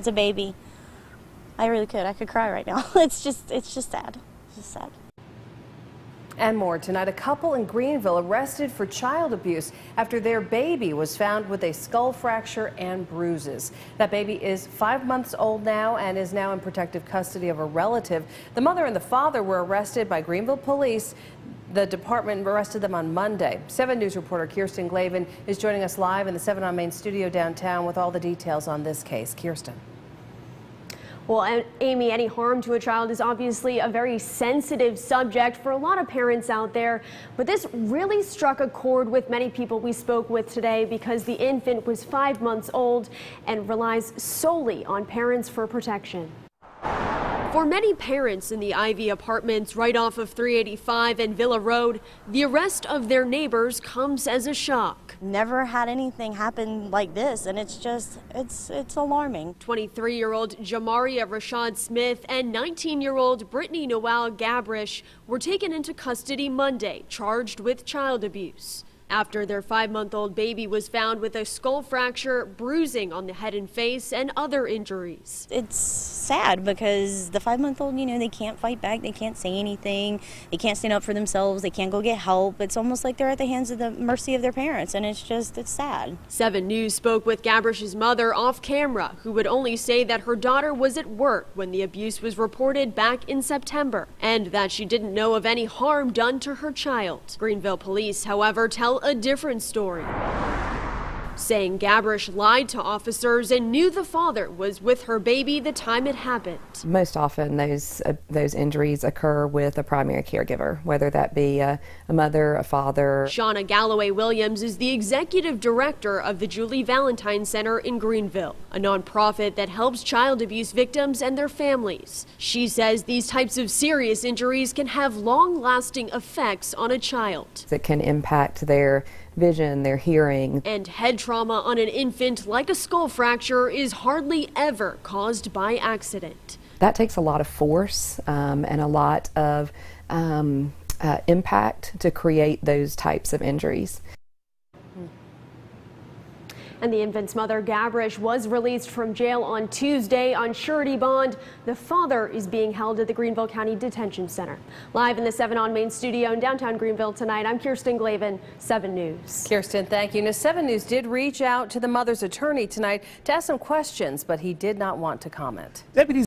It's a baby. I really could. I could cry right now. It's just sad. It's just sad. And more tonight. A couple in Greenville arrested for child abuse after their baby was found with a skull fracture and bruises. That baby is 5 months old now and is now in protective custody of a relative. The mother and the father were arrested by Greenville police. The department arrested them on Monday. 7 News reporter Kirsten Glavin is joining us live in the 7 on Main studio downtown with all the details on this case. Kirsten. Well, Amy, any harm to a child is obviously a very sensitive subject for a lot of parents out there. But this really struck a chord with many people we spoke with today because the infant was 5 months old and relies solely on parents for protection. For many parents in the Ivy Apartments right off of 385 and Villa Road, the arrest of their neighbors comes as a shock. Never had anything happen like this, and it's alarming. 23-year-old Jamaria Rashad Smith and 19-year-old Brittany Noel Gabrish were taken into custody Monday, charged with child abuse, after their 5-month-old baby was found with a skull fracture, bruising on the head and face, and other injuries. It's sad because the 5-month-old, they can't fight back, they can't say anything, they can't stand up for themselves, they can't go get help. It's almost like they're at the hands of the mercy of their parents, and it's sad. 7 News spoke with Gabrish's mother off camera, who would only say that her daughter was at work when the abuse was reported back in September, and that she didn't know of any harm done to her child. Greenville police, however, tell a different story, saying Gabrish lied to officers and knew the father was with her baby the time it happened. Most often those injuries occur with a primary caregiver, whether that be a mother, a father. Shauna Galloway Williams is the executive director of the Julie Valentine Center in Greenville, a nonprofit that helps child abuse victims and their families. She says these types of serious injuries can have long-lasting effects on a child. It can impact their vision, their hearing. And head trauma on an infant like a skull fracture is hardly ever caused by accident. That takes a lot of force and a lot of impact to create those types of injuries. And the infant's mother, Gabrish, was released from jail on Tuesday on surety bond. The father is being held at the Greenville County Detention Center. Live in the 7 on Main studio in downtown Greenville tonight, I'm Kirsten Glavin, 7 News. Kirsten, thank you. Now, 7 News did reach out to the mother's attorney tonight to ask some questions, but he did not want to comment. Deputies